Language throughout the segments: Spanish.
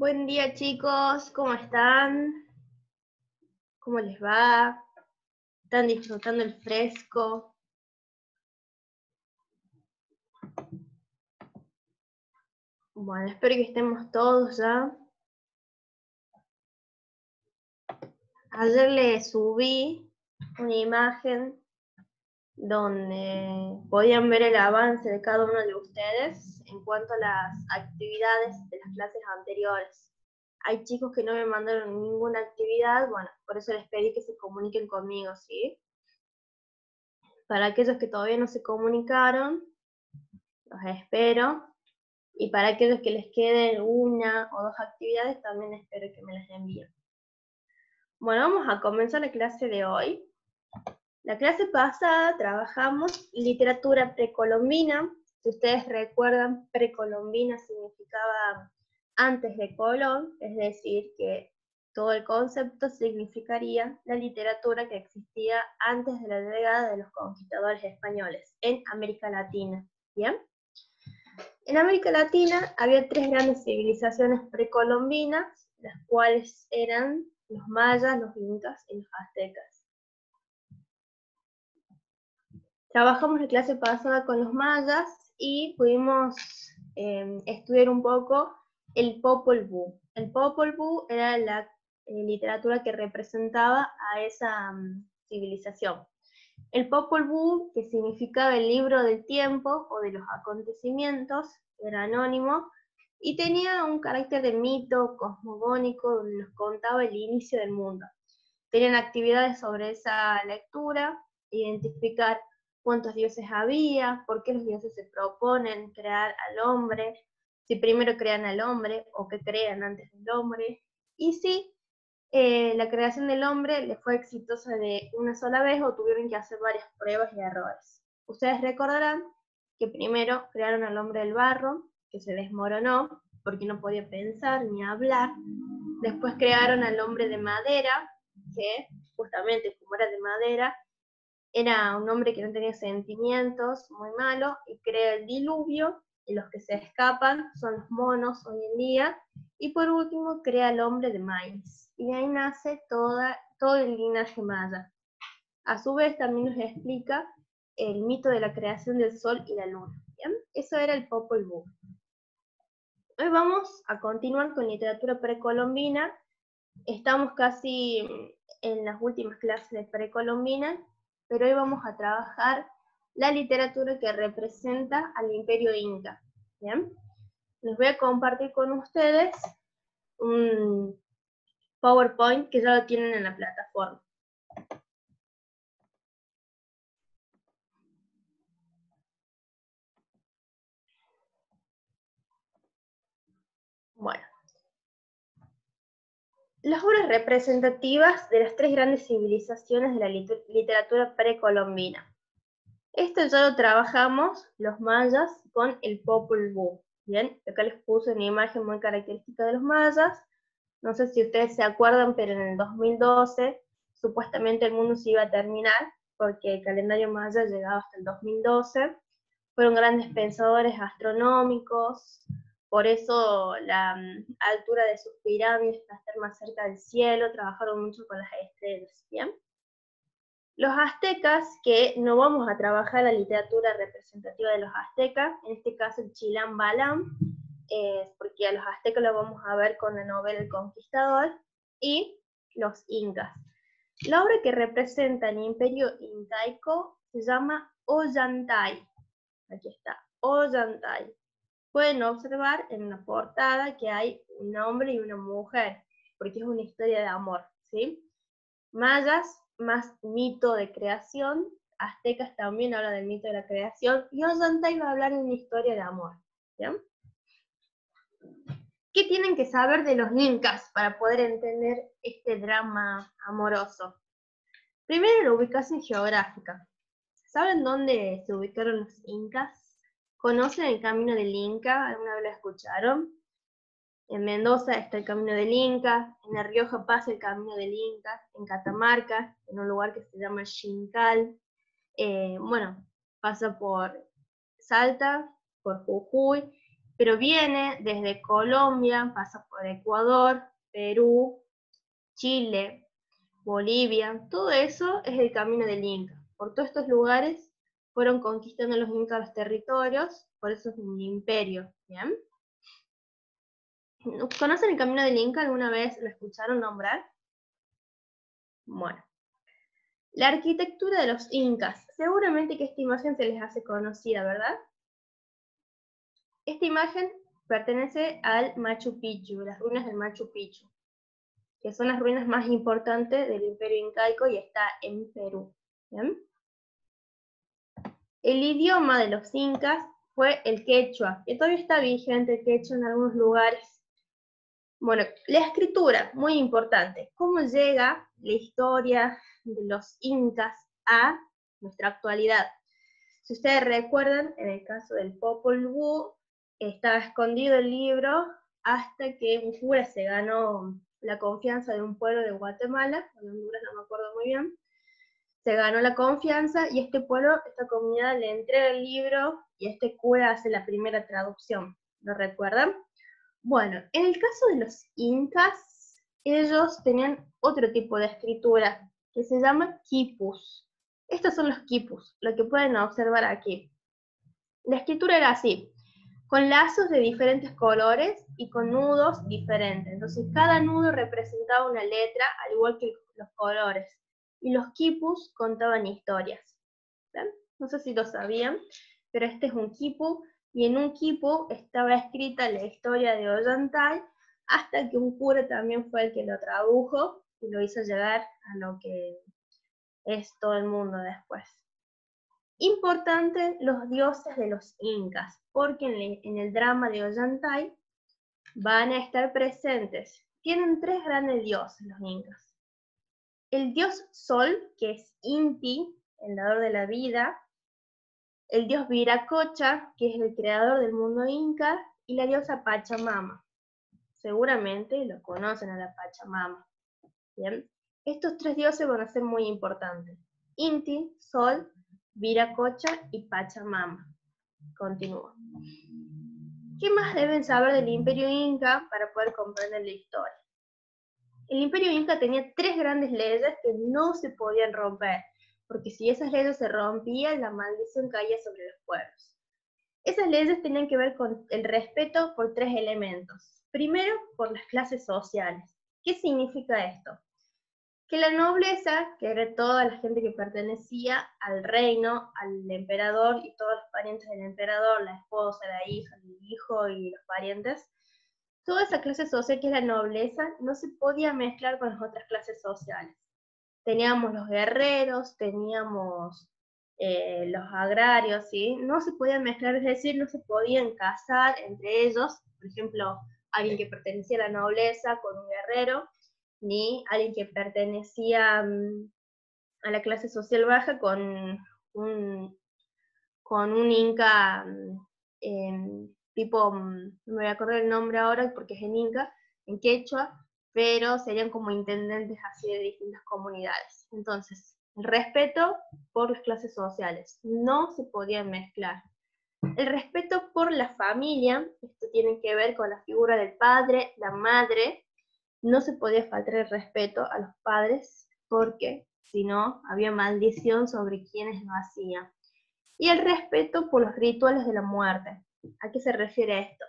Buen día, chicos, ¿cómo están? ¿Cómo les va? ¿Están disfrutando el fresco? Bueno, espero que estemos todos ya. Ayer les subí una imagen donde podían ver el avance de cada uno de ustedes en cuanto a las actividades de las clases anteriores. Hay chicos que no me mandaron ninguna actividad, bueno, por eso les pedí que se comuniquen conmigo, ¿sí? Para aquellos que todavía no se comunicaron, los espero. Y para aquellos que les queden una o dos actividades, también espero que me las envíen. Bueno, vamos a comenzar la clase de hoy. La clase pasada trabajamos literatura precolombina. Si ustedes recuerdan, precolombina significaba antes de Colón, es decir, que todo el concepto significaría la literatura que existía antes de la llegada de los conquistadores españoles en América Latina. ¿Bien? En América Latina había tres grandes civilizaciones precolombinas, las cuales eran los mayas, los incas y los aztecas. Trabajamos la clase pasada con los mayas y pudimos estudiar un poco el Popol Vuh. El Popol Vuh era la literatura que representaba a esa civilización. El Popol Vuh, que significaba el libro del tiempo o de los acontecimientos, era anónimo y tenía un carácter de mito cosmogónico donde nos contaba el inicio del mundo. Tenían actividades sobre esa lectura, identificar cuántos dioses había, por qué los dioses se proponen crear al hombre, si primero crean al hombre o qué crean antes del hombre, y si la creación del hombre le fue exitosa de una sola vez o tuvieron que hacer varias pruebas y errores. Ustedes recordarán que primero crearon al hombre del barro, que se desmoronó porque no podía pensar ni hablar. Después crearon al hombre de madera, que justamente como era de madera, era un hombre que no tenía sentimientos, muy malo, y crea el diluvio, y los que se escapan son los monos hoy en día, y por último crea el hombre de maíz. Y de ahí nace todo el linaje maya. A su vez también nos explica el mito de la creación del sol y la luna. ¿Bien? Eso era el Popol Vuh. Hoy vamos a continuar con literatura precolombina. Estamos casi en las últimas clases de precolombina, pero hoy vamos a trabajar la literatura que representa al Imperio Inca. ¿Bien? Les voy a compartir con ustedes un PowerPoint que ya lo tienen en la plataforma. Bueno, las obras representativas de las tres grandes civilizaciones de la literatura precolombina. Esto ya lo trabajamos los mayas con el Popol Vuh. Bien, acá les puse una imagen muy característica de los mayas. No sé si ustedes se acuerdan, pero en el 2012 supuestamente el mundo se iba a terminar porque el calendario maya llegaba hasta el 2012. Fueron grandes pensadores astronómicos, por eso la altura de sus pirámides para estar más cerca del cielo, trabajaron mucho con las estrellas. ¿Bien? Los aztecas, que no vamos a trabajar la literatura representativa de los aztecas, en este caso el Chilam Balam, porque a los aztecas lo vamos a ver con la novela El Conquistador, y los incas. La obra que representa el imperio incaico se llama Ollantay. Aquí está, Ollantay. Pueden observar en la portada que hay un hombre y una mujer, porque es una historia de amor, ¿sí? Mayas, más mito de creación, aztecas también hablan del mito de la creación, y Ollantay va a hablar de una historia de amor. ¿Bien? ¿Qué tienen que saber de los incas para poder entender este drama amoroso? Primero, la ubicación geográfica. ¿Saben dónde se ubicaron los incas? ¿Conocen el camino del Inca? ¿Alguna vez lo escucharon? En Mendoza está el Camino del Inca, en La Rioja pasa el Camino del Inca, en Catamarca, en un lugar que se llama Xincal, bueno, pasa por Salta, por Jujuy, pero viene desde Colombia, pasa por Ecuador, Perú, Chile, Bolivia, todo eso es el camino del Inca. Por todos estos lugares fueron conquistando los incas los territorios, por eso es un imperio, ¿bien? ¿Conocen el camino del Inca? ¿Alguna vez lo escucharon nombrar? Bueno. La arquitectura de los incas. Seguramente que esta imagen se les hace conocida, ¿verdad? Esta imagen pertenece al Machu Picchu, las ruinas del Machu Picchu, que son las ruinas más importantes del imperio incaico y está en Perú. ¿Bien? El idioma de los incas fue el quechua, que todavía está vigente el quechua en algunos lugares. Bueno, la escritura, muy importante. ¿Cómo llega la historia de los incas a nuestra actualidad? Si ustedes recuerdan, en el caso del Popol Vuh, estaba escondido el libro hasta que un cura se ganó la confianza de un pueblo de Guatemala, o de Honduras, no me acuerdo muy bien. Se ganó la confianza y este pueblo, esta comunidad le entrega el libro y este cura hace la primera traducción. ¿Lo recuerdan? Bueno, en el caso de los incas, ellos tenían otro tipo de escritura que se llama quipus. Estos son los quipus, lo que pueden observar aquí. La escritura era así, con lazos de diferentes colores y con nudos diferentes. Entonces cada nudo representaba una letra, al igual que los colores. Y los quipus contaban historias. ¿Ven? No sé si lo sabían, pero este es un quipu, y en un quipu estaba escrita la historia de Ollantay, hasta que un cura también fue el que lo tradujo y lo hizo llegar a lo que es todo el mundo después. Importante los dioses de los incas, porque en el drama de Ollantay van a estar presentes. Tienen tres grandes dioses los incas. El dios Sol, que es Inti, el dador de la vida, el dios Viracocha, que es el creador del mundo inca, y la diosa Pachamama. Seguramente lo conocen a la Pachamama. ¿Bien? Estos tres dioses van a ser muy importantes. Inti, Sol, Viracocha y Pachamama. Continúo. ¿Qué más deben saber del Imperio Inca para poder comprender la historia? El Imperio Inca tenía tres grandes leyes que no se podían romper, porque si esas leyes se rompían, la maldición caía sobre los pueblos. Esas leyes tenían que ver con el respeto por tres elementos. Primero, por las clases sociales. ¿Qué significa esto? Que la nobleza, que era toda la gente que pertenecía al reino, al emperador y todos los parientes del emperador, la esposa, la hija, el hijo y los parientes, toda esa clase social que es la nobleza no se podía mezclar con las otras clases sociales. Teníamos los guerreros, teníamos los agrarios, ¿sí? No se podían mezclar, es decir, no se podían casar entre ellos, por ejemplo, alguien que pertenecía a la nobleza con un guerrero, ni alguien que pertenecía a la clase social baja con un inca tipo, no me voy a acordar el nombre ahora porque es en inca, en quechua, pero serían como intendentes así de distintas comunidades. Entonces, el respeto por las clases sociales, no se podían mezclar. El respeto por la familia, esto tiene que ver con la figura del padre, la madre, no se podía faltar el respeto a los padres porque si no había maldición sobre quienes lo hacían. Y el respeto por los rituales de la muerte. ¿A qué se refiere esto?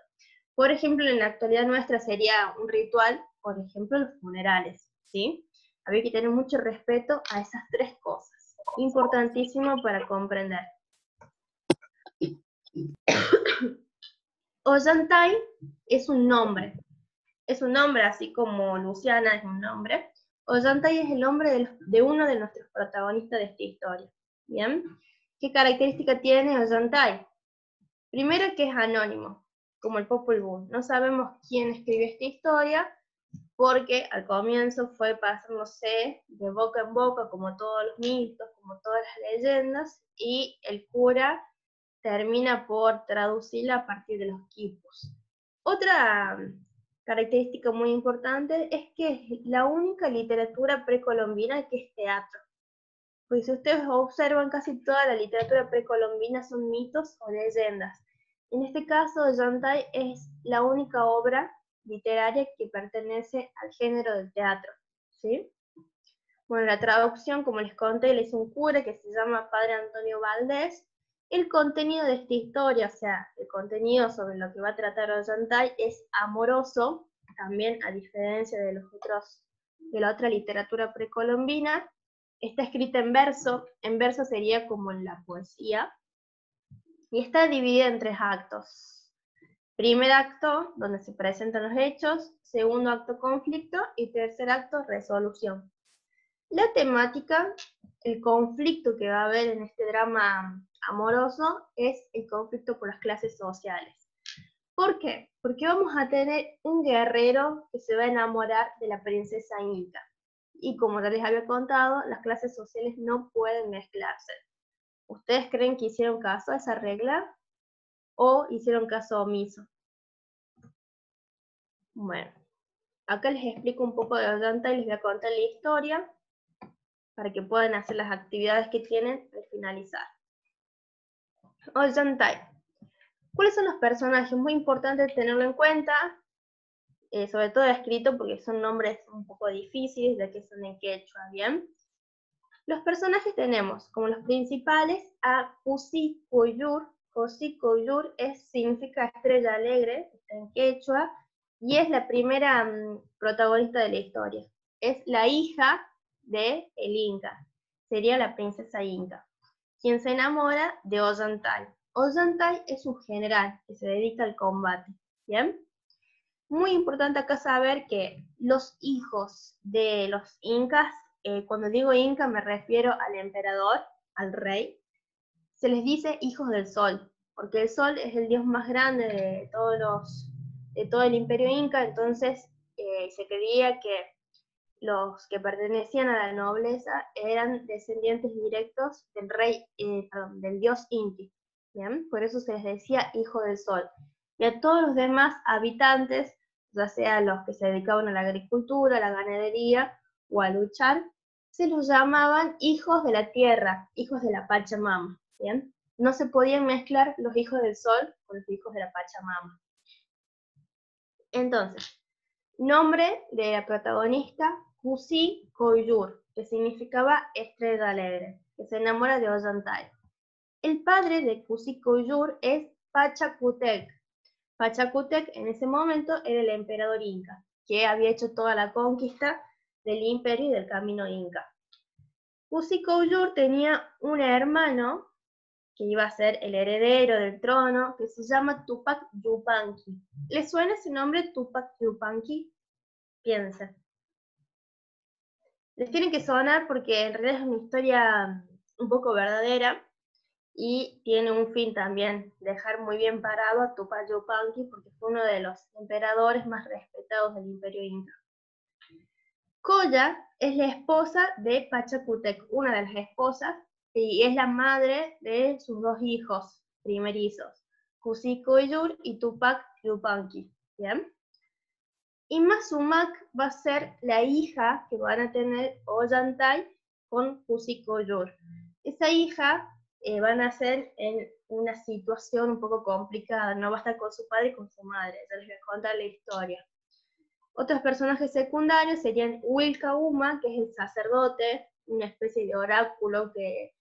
Por ejemplo, en la actualidad nuestra sería un ritual, por ejemplo, los funerales, ¿sí? Había que tener mucho respeto a esas tres cosas. Importantísimo para comprender. Ollantay es un nombre. Es un nombre, así como Luciana es un nombre. Ollantay es el nombre de uno de nuestros protagonistas de esta historia. ¿Bien? ¿Qué característica tiene Ollantay? Primero que es anónimo, como el Popol Vuh. No sabemos quién escribió esta historia, porque al comienzo fue pasándose de boca en boca, como todos los mitos, como todas las leyendas, y el cura termina por traducirla a partir de los quipus. Otra característica muy importante es que es la única literatura precolombina que es teatro. Pues si ustedes observan, casi toda la literatura precolombina son mitos o leyendas. En este caso, Ollantay es la única obra literaria que pertenece al género del teatro, ¿sí? Bueno, la traducción, como les conté, le hizo un cura que se llama Padre Antonio Valdés. El contenido de esta historia, o sea, el contenido sobre lo que va a tratar Ollantay es amoroso, también a diferencia de la otra literatura precolombina. Está escrita en verso sería como en la poesía, y está dividida en 3 actos. Primer acto, donde se presentan los hechos, segundo acto, conflicto, y tercer acto, resolución. La temática, el conflicto que va a haber en este drama amoroso es el conflicto por las clases sociales. ¿Por qué? Porque vamos a tener un guerrero que se va a enamorar de la princesa Inca. Y como ya les había contado, las clases sociales no pueden mezclarse. ¿Ustedes creen que hicieron caso a esa regla o hicieron caso omiso? Bueno, acá les explico un poco de Ollantay y les voy a contar la historia para que puedan hacer las actividades que tienen al finalizar. Ollantay. ¿Cuáles son los personajes? Muy importante tenerlo en cuenta, sobre todo escrito porque son nombres un poco difíciles, ya que son en quechua, ¿bien? Los personajes tenemos como los principales a Cusi Cuyur. Cusi Cuyur significa estrella alegre, está en quechua, y es la primera protagonista de la historia. Es la hija de el Inca, sería la princesa Inca, quien se enamora de Ollantay. Ollantay es un general que se dedica al combate, ¿bien? Muy importante acá saber que los hijos de los incas, cuando digo inca me refiero al emperador, al rey, se les dice hijos del sol, porque el sol es el dios más grande de todo el imperio inca, entonces se creía que los que pertenecían a la nobleza eran descendientes directos del rey, del dios Inti, ¿bien? Por eso se les decía hijo del sol. Y a todos los demás habitantes, ya sea los que se dedicaban a la agricultura, a la ganadería o a luchar, se los llamaban hijos de la tierra, hijos de la Pachamama, ¿bien? No se podían mezclar los hijos del sol con los hijos de la Pachamama. Entonces, nombre de la protagonista, Cusi Coyur, que significaba estrella alegre, que se enamora de Ollantay. El padre de Cusi Coyur es Pachacutec. Pachacutec en ese momento era el emperador inca, que había hecho toda la conquista del imperio y del camino inca. Cusi Coyur tenía un hermano que iba a ser el heredero del trono, que se llama Tupac Yupanqui. ¿Le suena ese nombre, Tupac Yupanqui? Piensen. Les tiene que sonar porque en realidad es una historia un poco verdadera y tiene un fin también, dejar muy bien parado a Tupac Yupanqui porque fue uno de los emperadores más respetados del imperio inca. Colla es la esposa de Pachacutec, una de las esposas, y es la madre de sus 2 hijos primerizos, Cusi Coyur y Tupac Yupanqui, ¿bien? Y Mazumac va a ser la hija que van a tener Ollantay con Cusi Coyur. Esa hija va a nacer en una situación un poco complicada, no va a estar con su padre y con su madre, ya les voy a contar la historia. Otros personajes secundarios serían Wilcauma, que es el sacerdote, una especie de oráculo que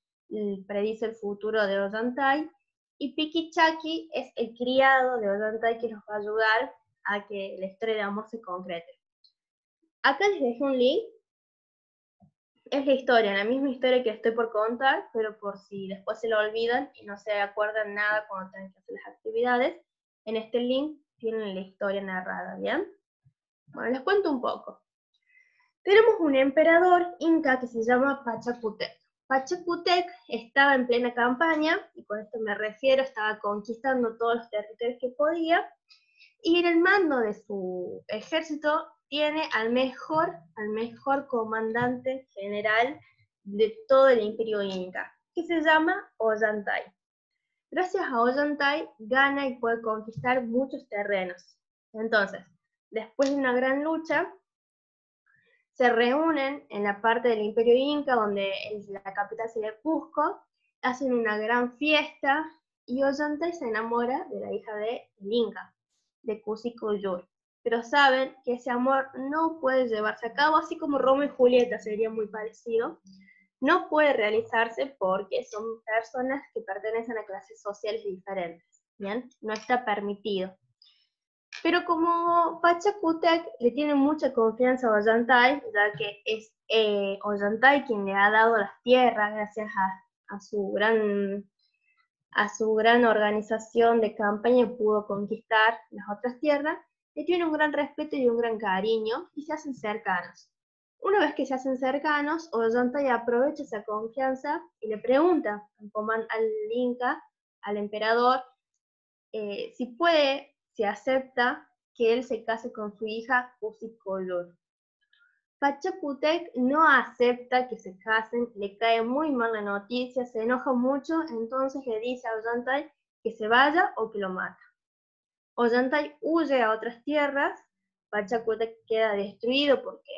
predice el futuro de Ollantay, y Piquichaki es el criado de Ollantay que nos va a ayudar a que la historia de amor se concrete. Acá les dejé un link, es la historia, la misma historia que estoy por contar, pero por si después se lo olvidan y no se acuerdan nada cuando tengan que hacer las actividades, en este link tienen la historia narrada, ¿bien? Bueno, les cuento un poco. Tenemos un emperador inca que se llama Pachacutec. Pachacutec estaba en plena campaña, y con esto me refiero, estaba conquistando todos los territorios que podía, y en el mando de su ejército tiene al mejor comandante general de todo el imperio inca, que se llama Ollantay. Gracias a Ollantay gana y puede conquistar muchos terrenos. Entonces, después de una gran lucha, se reúnen en la parte del imperio inca, donde la capital sería Cusco, hacen una gran fiesta, y Ollantay se enamora de la hija de Inca, de Cusi-Cuyul. Pero saben que ese amor no puede llevarse a cabo, así como Romeo y Julieta sería muy parecido. No puede realizarse porque son personas que pertenecen a clases sociales diferentes, ¿bien? No está permitido. Pero como Pachacútec le tiene mucha confianza a Ollantay, ya que es Ollantay quien le ha dado las tierras gracias a su gran organización de campaña, pudo conquistar las otras tierras, le tiene un gran respeto y un gran cariño y se hacen cercanos. Una vez que se hacen cercanos, Ollantay aprovecha esa confianza y le pregunta al Inca, al emperador, si acepta que él se case con su hija Cusi-Cuyul. Pachacútec no acepta que se casen, le cae muy mal la noticia, se enoja mucho, entonces le dice a Ollantay que se vaya o que lo mata. Ollantay huye a otras tierras, Pachacútec queda destruido porque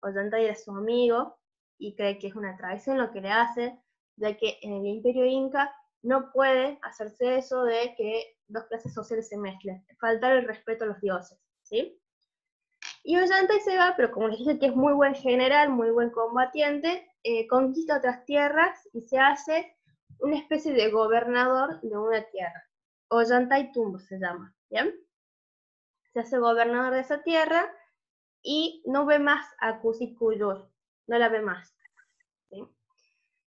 Ollantay era su amigo y cree que es una traición lo que le hace, ya que en el Imperio Inca no puede hacerse eso de que dos clases sociales se mezclen, faltar el respeto a los dioses, ¿sí? Y Ollantay se va, pero como les dije que es muy buen general, muy buen combatiente, conquista otras tierras y se hace una especie de gobernador de una tierra. Ollantay Tumbo se llama, ¿bien? Se hace gobernador de esa tierra y no ve más a Cusi-Cuyul, no la ve más, ¿sí?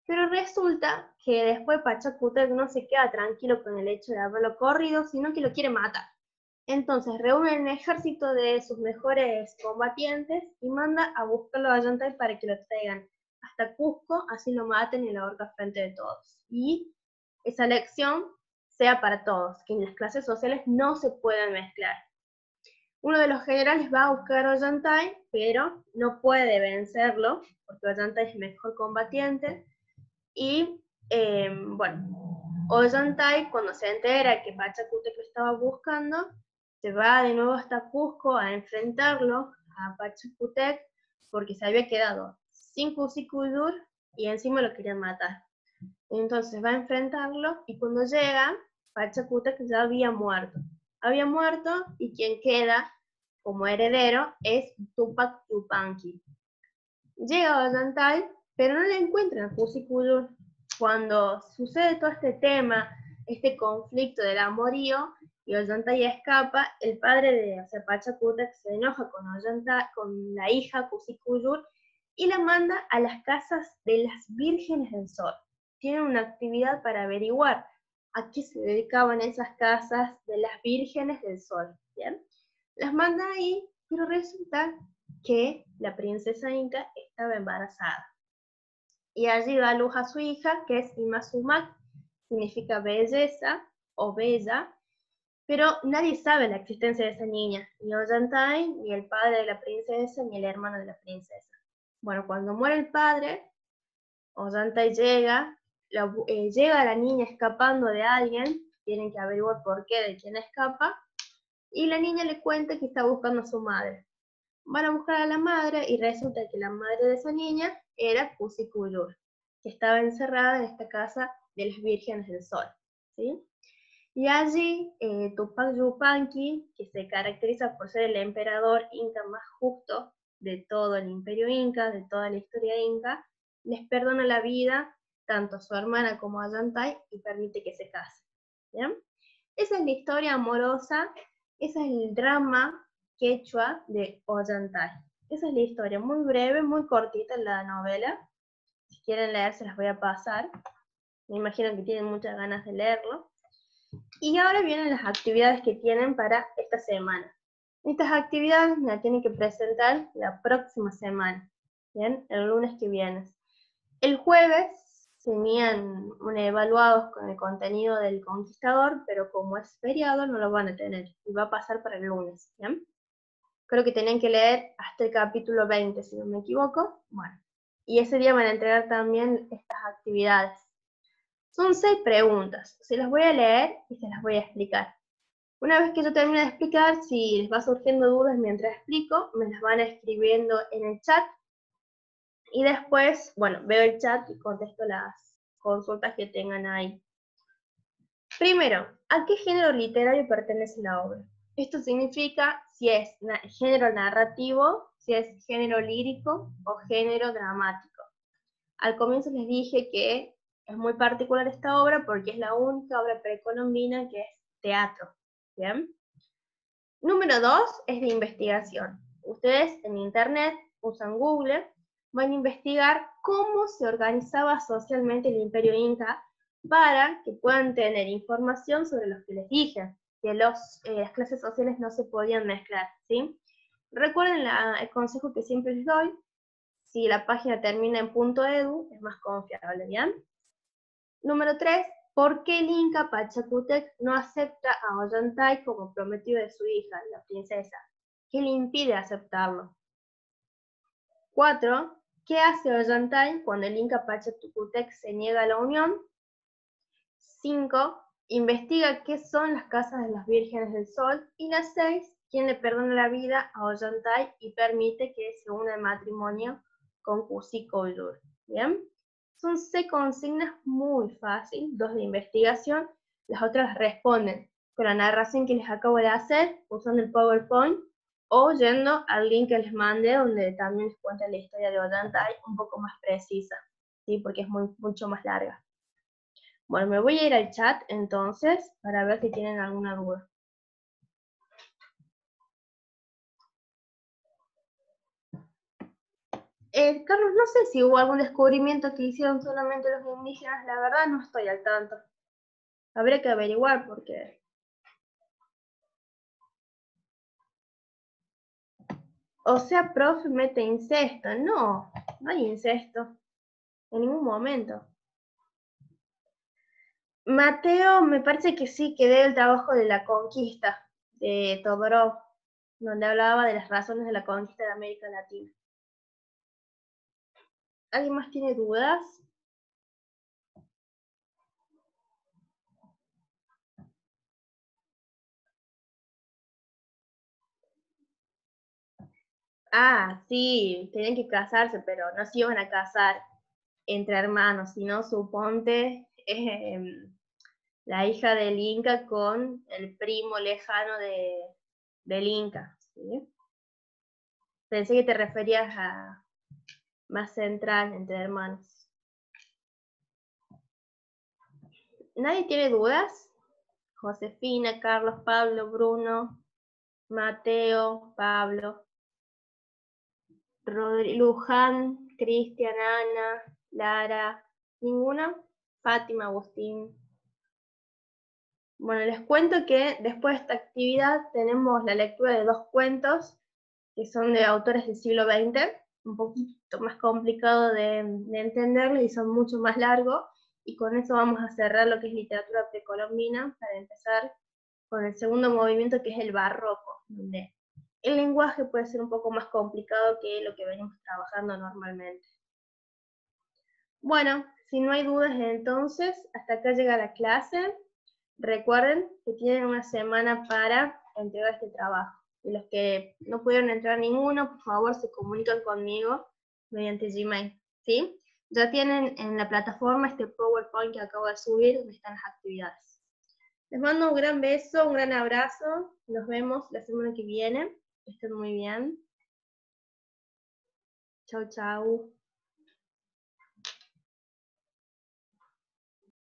Pero resulta que después Pachacútec no se queda tranquilo con el hecho de haberlo corrido, sino que lo quiere matar. Entonces reúne un ejército de sus mejores combatientes y manda a buscarlo a Ollantay para que lo traigan hasta Cusco, así lo maten y lo ahorcan frente de todos. Y esa lección sea para todos, que en las clases sociales no se pueden mezclar. Uno de los generales va a buscar a Ollantay, pero no puede vencerlo, porque Ollantay es el mejor combatiente. Y bueno, Ollantay, cuando se entera que Pachacútec lo estaba buscando, se va de nuevo hasta Cusco a enfrentarlo a Pachacútec porque se había quedado sin Cusi-Cuyul y encima lo querían matar. Entonces va a enfrentarlo y cuando llega, Pachacútec ya había muerto. Había muerto y quien queda como heredero es Tupac Yupanqui. Llega Ollantay, pero no le encuentran a Cusi-Cuyul. Cuando sucede todo este tema, este conflicto del amorío, y Ollantay escapa, el padre de Pachacútec se enoja con Ollantay, con la hija Cusi-Cuyul, y la manda a las casas de las vírgenes del sol. Tienen una actividad para averiguar a qué se dedicaban esas casas de las vírgenes del sol. ¿Bien? Las manda ahí, pero resulta que la princesa Inca estaba embarazada. Y allí da a luz a su hija, que es Imazumak, significa belleza o bella, pero nadie sabe la existencia de esa niña, ni Ollantay, ni el padre de la princesa, ni el hermano de la princesa. Bueno, cuando muere el padre, Ollantay llega a la niña escapando de alguien, tienen que averiguar por qué, de quién escapa, y la niña le cuenta que está buscando a su madre. Van a buscar a la madre y resulta que la madre de esa niña era Cusi-Cuyul, que estaba encerrada en esta casa de las vírgenes del sol, ¿sí? Y allí Tupac Yupanqui, que se caracteriza por ser el emperador inca más justo de todo el imperio inca, de toda la historia inca, les perdona la vida tanto a su hermana como a Ollantay y permite que se casen. ¿Bien? Esa es la historia amorosa, ese es el drama quechua de Ollantay. Esa es la historia, muy breve, muy cortita la novela. Si quieren leer, se las voy a pasar. Me imagino que tienen muchas ganas de leerlo. Y ahora vienen las actividades que tienen para esta semana. Estas actividades me las tienen que presentar la próxima semana, ¿bien? El lunes que viene. El jueves tenían evaluados con el contenido del Conquistador, pero como es feriado no lo van a tener y va a pasar para el lunes, ¿bien? Creo que tenían que leer hasta el capítulo 20, si no me equivoco. Bueno, y ese día van a entregar también estas actividades. Son 6 preguntas, se las voy a leer y se las voy a explicar. Una vez que yo termine de explicar, si les va surgiendo dudas mientras explico, me las van escribiendo en el chat. Y después, bueno, veo el chat y contesto las consultas que tengan ahí. Primero, ¿a qué género literario pertenece la obra? Esto significa si es género narrativo, si es género lírico o género dramático. Al comienzo les dije que es muy particular esta obra porque es la única obra precolombina que es teatro. ¿Bien? Número 2 es de investigación. Ustedes en internet usan Google, van a investigar cómo se organizaba socialmente el Imperio Inca para que puedan tener información sobre los que les dije, que las clases sociales no se podían mezclar, ¿sí? Recuerden el consejo que siempre les doy, si la página termina en .edu, es más confiable, ¿bien? Número 3, ¿por qué el Inca Pachacútec no acepta a Ollantay como prometido de su hija, la princesa? ¿Qué le impide aceptarlo? 4, ¿qué hace Ollantay cuando el Inca Pachacútec se niega a la unión? 5, investiga qué son las casas de las vírgenes del sol. Y la 6, ¿quién le perdona la vida a Ollantay y permite que se una en matrimonio con Cusi Collur? ¿Bien? Son 6 consignas muy fáciles, 2 de investigación, las otras responden con la narración que les acabo de hacer, usando el PowerPoint, o yendo al link que les mandé, donde también les cuenta la historia de Ollantay un poco más precisa, ¿sí? Porque es mucho más larga. Bueno, me voy a ir al chat entonces, para ver si tienen alguna duda. Carlos, no sé si hubo algún descubrimiento que hicieron solamente los indígenas, la verdad no estoy al tanto. Habría que averiguar porque... O sea, profe, mete incesto. No, no hay incesto. En ningún momento. Mateo, me parece que sí, que dé el trabajo de la conquista de Todorov, donde hablaba de las razones de la conquista de América Latina. ¿Alguien más tiene dudas? Ah, sí, tenían que casarse, pero no se iban a casar entre hermanos, sino suponte la hija del Inca con el primo lejano del Inca, ¿sí? Pensé que te referías a más central entre hermanos. ¿Nadie tiene dudas? Josefina, Carlos, Pablo, Bruno, Mateo, Pablo, Luján, Cristian, Ana, Lara, ¿ninguna? Fátima, Agustín. Bueno, les cuento que después de esta actividad tenemos la lectura de 2 cuentos que son de autores del siglo XX, un poquito más complicado de entenderlo y son mucho más largos, y con eso vamos a cerrar lo que es literatura precolombina para empezar con el segundo movimiento, que es el barroco, donde el lenguaje puede ser un poco más complicado que lo que venimos trabajando normalmente. Bueno, si no hay dudas entonces, hasta acá llega la clase. Recuerden que tienen una semana para entregar este trabajo. Y los que no pudieron entrar ninguno, por favor se comunican conmigo mediante Gmail, ¿sí? Ya tienen en la plataforma este PowerPoint que acabo de subir, donde están las actividades. Les mando un gran beso, un gran abrazo. Nos vemos la semana que viene. Que estén muy bien. Chau, chau.